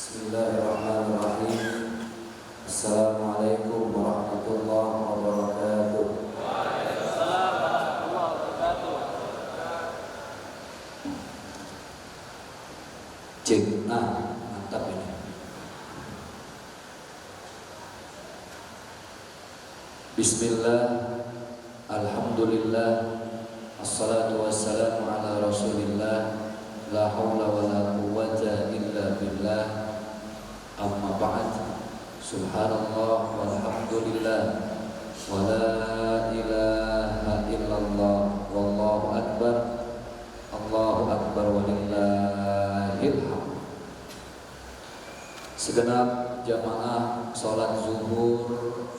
Bismillahirrahmanirrahim. Assalamualaikum warahmatullahi wabarakatuh. Waalaikumsalam warahmatullahi wabarakatuh. Cek, mantap ini. Bismillah, alhamdulillah, assalatu wassalamu ala rasulillah, la hawla wa la quwwata illa billah, amma ba'd. Subhanallah walhamdulillah wa la ilaha illallah wallahu akbar, Allahu akbar walillahil hamd. Segenap jamaah sholat zuhur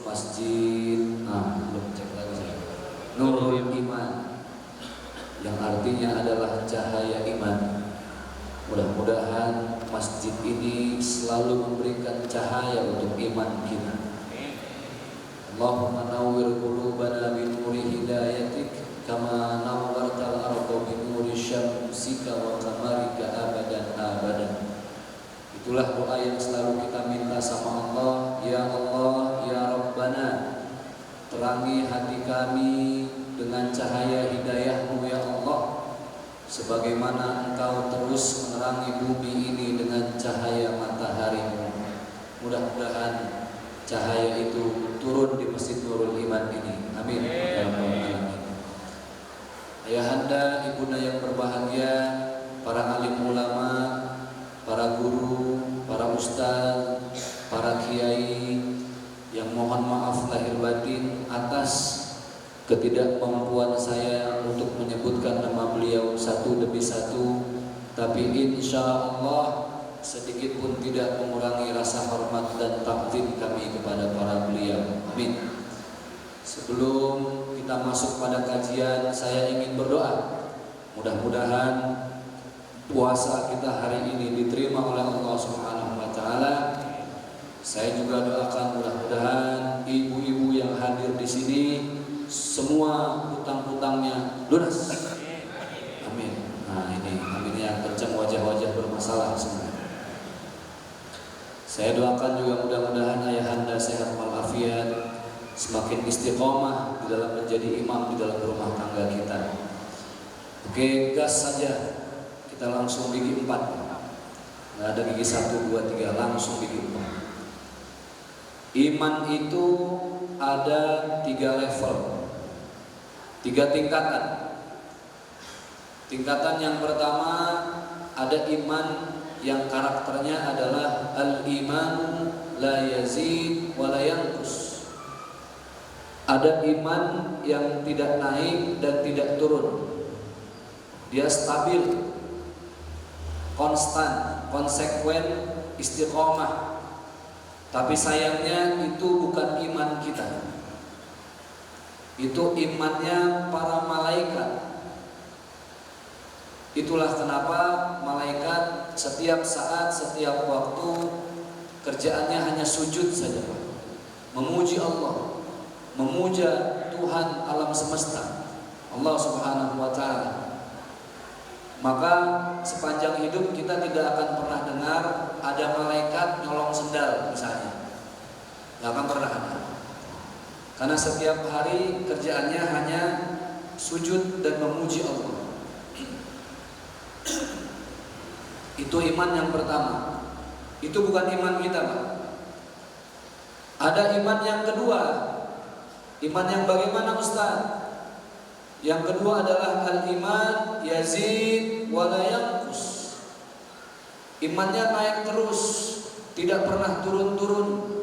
masjid belum cek lagi saya. Nurul Iman, yang artinya adalah cahaya iman. Mudah-mudahan masjid ini selalu memberikan cahaya untuk iman kita. Allahumma nawwir qulubana bi nuri hidayatik kama nawwartal arda bi nuri syamsika wa qamarika abadan abadan. Itulah doa yang selalu kita minta sama Allah. Ya Allah, ya Rabbana, terangi hati kami dengan cahaya hidayah-Mu ya Allah, sebagaimana Engkau terus menerangi bumi ini dengan cahaya matahari-Mu. Mudah-mudahan cahaya itu turun di Masjid Nurul Iman ini. Amin. Ya Rabbal Alamin. Ayahanda, ibunda yang berbahagia, para alim ulama, para guru, para ustaz, para kiai, yang mohon maaf lahir batin atas ketidakmampuan saya untuk menyebutkan nama beliau satu demi satu, tapi insya Allah sedikit pun tidak mengurangi rasa hormat dan takdim kami kepada para beliau. Amin. Sebelum kita masuk pada kajian, saya ingin berdoa. Mudah-mudahan puasa kita hari ini diterima oleh Allah Subhanahu wa taala. Saya juga doakan mudah-mudahan ibu-ibu yang hadir di sini semua hutang-hutangnya lunas. Amin. Nah, ini aminnya kencang, wajah-wajah bermasalah semua. Saya doakan juga mudah-mudahan ayahanda sehat walafiat, semakin istiqomah di dalam menjadi imam di dalam rumah tangga kita. Oke, gas saja. Kita langsung gigi 4. Nggak ada gigi 1, 2, 3, langsung gigi 4. Iman itu ada 3 level, 3 tingkatan. Tingkatan yang pertama ada iman yang karakternya adalah al-iman la yazid wa la yanqus. Ada iman yang tidak naik dan tidak turun. Dia stabil, konstan, konsekuen, istiqomah. Tapi sayangnya itu bukan iman kita. Itu imannya para malaikat. Itulah kenapa malaikat setiap saat, setiap waktu kerjaannya hanya sujud saja, memuji Allah, memuja Tuhan alam semesta, Allah Subhanahu wa taala. Maka sepanjang hidup kita tidak akan pernah dengar ada malaikat nyolong sendal misalnya. Tidak akan pernah ada. Karena setiap hari kerjaannya hanya sujud dan memuji Allah. Itu iman yang pertama. Itu bukan iman kita, Pak. Ada iman yang kedua. Iman yang bagaimana, Ustaz? Yang kedua adalah al-iman yazid wa la yanqus. Imannya naik terus, tidak pernah turun-turun.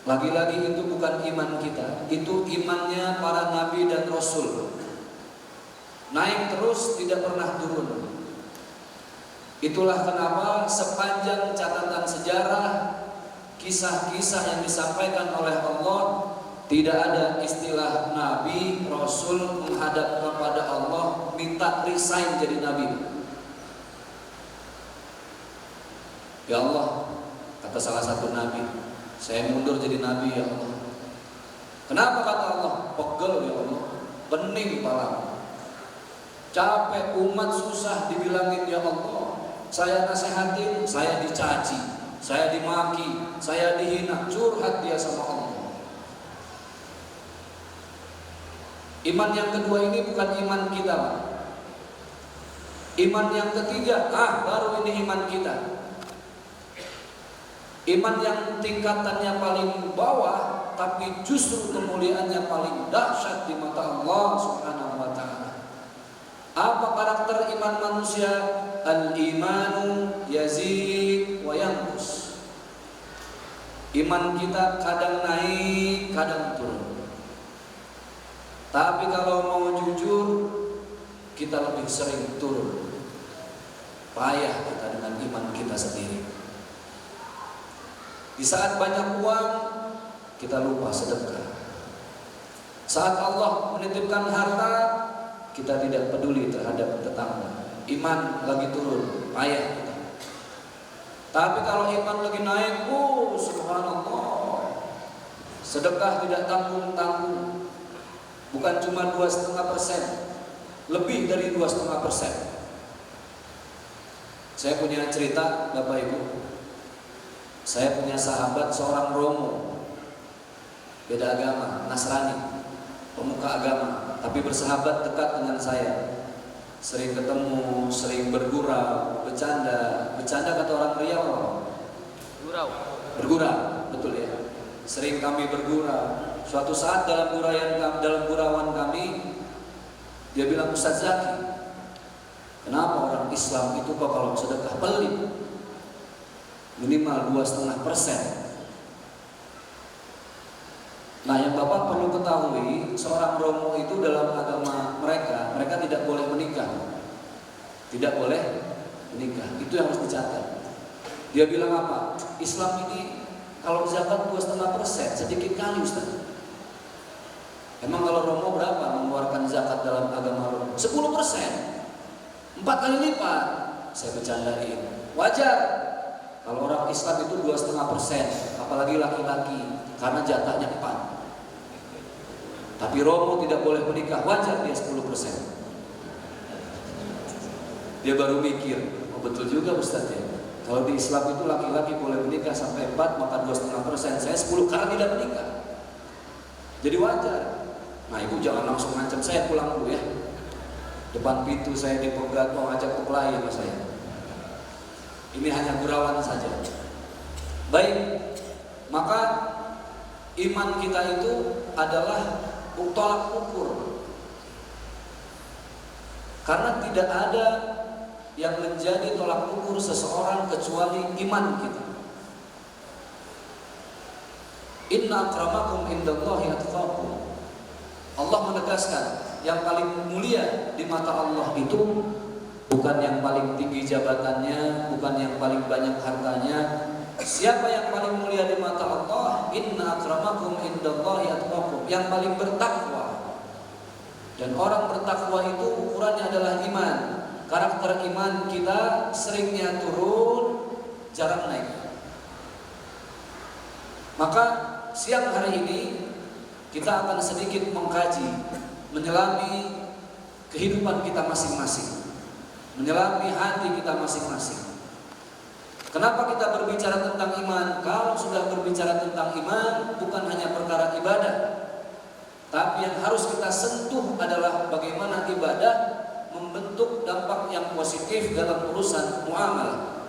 Lagi-lagi itu bukan iman kita, itu imannya para nabi dan rasul. Naik terus, tidak pernah turun. Itulah kenapa sepanjang catatan sejarah, kisah-kisah yang disampaikan oleh Allah, tidak ada istilah nabi, rasul menghadap kepada Allah minta resign jadi nabi. Ya Allah, kata salah satu nabi, saya mundur jadi nabi ya Allah. Kenapa kata Allah? Pegel ya Allah, pening kepala, capek, umat susah dibilangin ya Allah. Saya nasehatin, saya dicaci, saya dimaki, saya dihina, curhat dia sama Allah. Iman yang kedua ini bukan iman kita, Pak. Iman yang ketiga, baru ini iman kita. Iman yang tingkatannya paling bawah, tapi justru kemuliaannya paling dahsyat di mata Allah Subhanahu wa Ta'ala. Apa karakter iman manusia? Al-imanu yazid wa yanqus. Iman kita kadang naik, kadang turun. Tapi kalau mau jujur, kita lebih sering turun. Payah kita dengan iman kita sendiri. Di saat banyak uang, kita lupa sedekah. Saat Allah menitipkan harta, kita tidak peduli terhadap tetangga. Iman lagi turun, payah kita. Tapi kalau iman lagi naik, subhanallah, sedekah tidak tanggung-tanggung. Bukan cuma 2,5%, lebih dari 2,5%. Saya punya cerita, Bapak Ibu. Saya punya sahabat seorang Romo, beda agama, Nasrani, pemuka agama, tapi bersahabat dekat dengan saya. Sering ketemu, sering bergurau, bercanda kata orang Riau. Bergurau, betul ya. Sering kami bergurau. Suatu saat dalam gurauan kami, dia bilang, Ustaz Zaki, kenapa orang Islam itu kok kalau sedekah pelit? Minimal 2,5%. Nah, yang Bapak perlu ketahui, seorang Romo itu dalam agama mereka tidak boleh menikah. Tidak boleh menikah. Itu yang harus dicatat. Dia bilang apa? Islam ini kalau zakat 2,5%, sedikit kali, Ustaz. Emang kalau Romo berapa mengeluarkan zakat dalam agama Romo? 10%. 4 kali lipat. Saya bercandain. Wajar kalau orang Islam itu 2,5%, apalagi laki-laki, karena jatahnya 4. Tapi Romo tidak boleh menikah, wajar dia 10%. Dia baru mikir, betul juga Ustaz ya. Kalau di Islam itu laki-laki boleh menikah sampai 4, maka 2,5%. Saya 10 karena tidak menikah. Jadi wajar. Nah, Ibu jangan langsung ngancam saya pulang dulu ya. Depan pintu saya dipegat, mau ajak berkelahi sama saya. Ini hanya gurauan saja. Baik, maka iman kita itu adalah tolak ukur. Karena tidak ada yang menjadi tolak ukur seseorang kecuali iman kita. Inna akramakum indallahi atqakum. Allah menegaskan, yang paling mulia di mata Allah itu bukan yang paling tinggi jabatannya, bukan yang paling banyak hartanya. Siapa yang paling mulia di mata Allah? Inna akramakum indallahi atqakum, yang paling bertakwa. Dan orang bertakwa itu ukurannya adalah iman. Karakter iman kita seringnya turun, jarang naik. Maka siang hari ini kita akan sedikit mengkaji, menyelami kehidupan kita masing-masing, menyelami hati kita masing-masing. Kenapa kita berbicara tentang iman? Kalau sudah berbicara tentang iman, bukan hanya perkara ibadah, tapi yang harus kita sentuh adalah bagaimana ibadah membentuk dampak yang positif dalam urusan muamalah.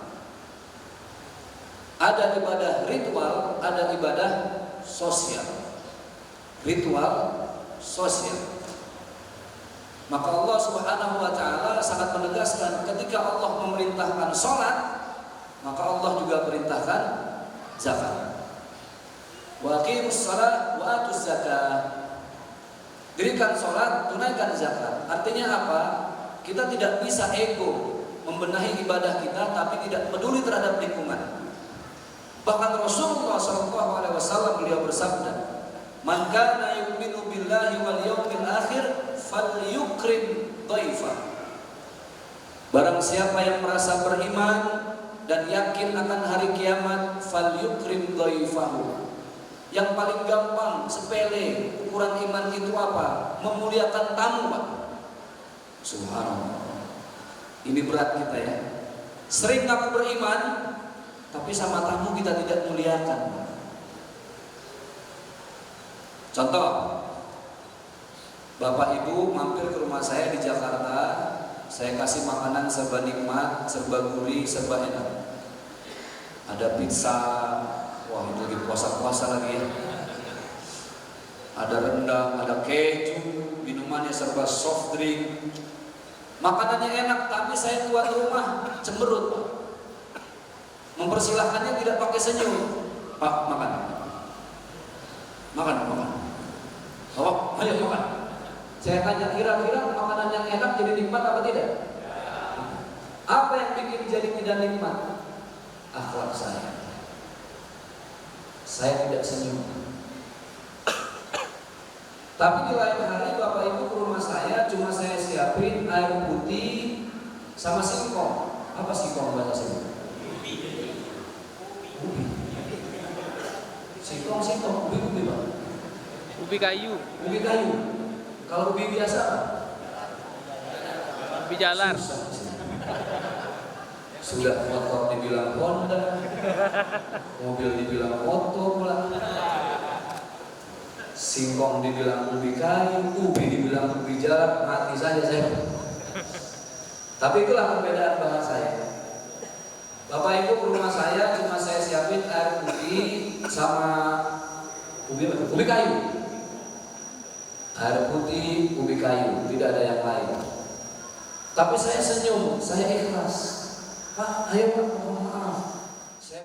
Ada ibadah ritual, ada ibadah sosial. Ritual sosial. Maka Allah Subhanahu wa Ta'ala sangat menegaskan, ketika Allah memerintahkan sholat, maka Allah juga perintahkan zakat. Wa aqimus shalah wa atuz zakah. Dirikan sholat, tunaikan zakat. Artinya apa? Kita tidak bisa ego membenahi ibadah kita, tapi tidak peduli terhadap lingkungan. Bahkan Rasulullah SAW beliau bersabda, "Man kana yu'minu billahi wal yawmil akhir falyukrim dhaifah." Barang siapa yang merasa beriman dan yakin akan hari kiamat, falyukrim dhaifahu. Yang paling gampang, sepele, ukuran iman itu apa? Memuliakan tamu, Pak. Subhanallah. Ini berat kita ya. Sering ngaku beriman, tapi sama tamu kita tidak muliakan. Contoh, Bapak Ibu mampir ke rumah saya di Jakarta, saya kasih makanan serba nikmat, serba gurih, serba enak. Ada pizza, wah itu lagi puasa-puasa lagi ya. Ada rendang, ada keju, minumannya serba soft drink. Makanannya enak, tapi saya tuan rumah cemberut. Mempersilahkannya tidak pakai senyum. Pak, makan. Makan. Oh, ayo makan. Saya tanya, kira-kira makanan yang enak jadi nikmat apa tidak? Apa yang bikin jadi tidak nikmat? Akhlak saya. Saya tidak senyum. Tapi di lain hari Bapak Ibu ke rumah saya, cuma saya siapin air putih sama singkong. Apa singkong bahasa Sunda? Ubi. Singkong, ubi Pak. Ubi kayu. Ubi kayu. Kalau ubi biasa apa? Ubi jalar. Sudah motor dibilang Honda, mobil dibilang motor pula. Singkong dibilang ubi kayu, ubi dibilang ubi jalar, mati saja saya. Tapi itulah perbedaan bahasa saya. Bapak Ibu ke rumah saya, cuma saya siapin air putih sama ubi kayu. Air putih, ubi kayu, tidak ada yang lain. Tapi saya senyum, saya ikhlas. Pak, ayo Pak, mohon maaf.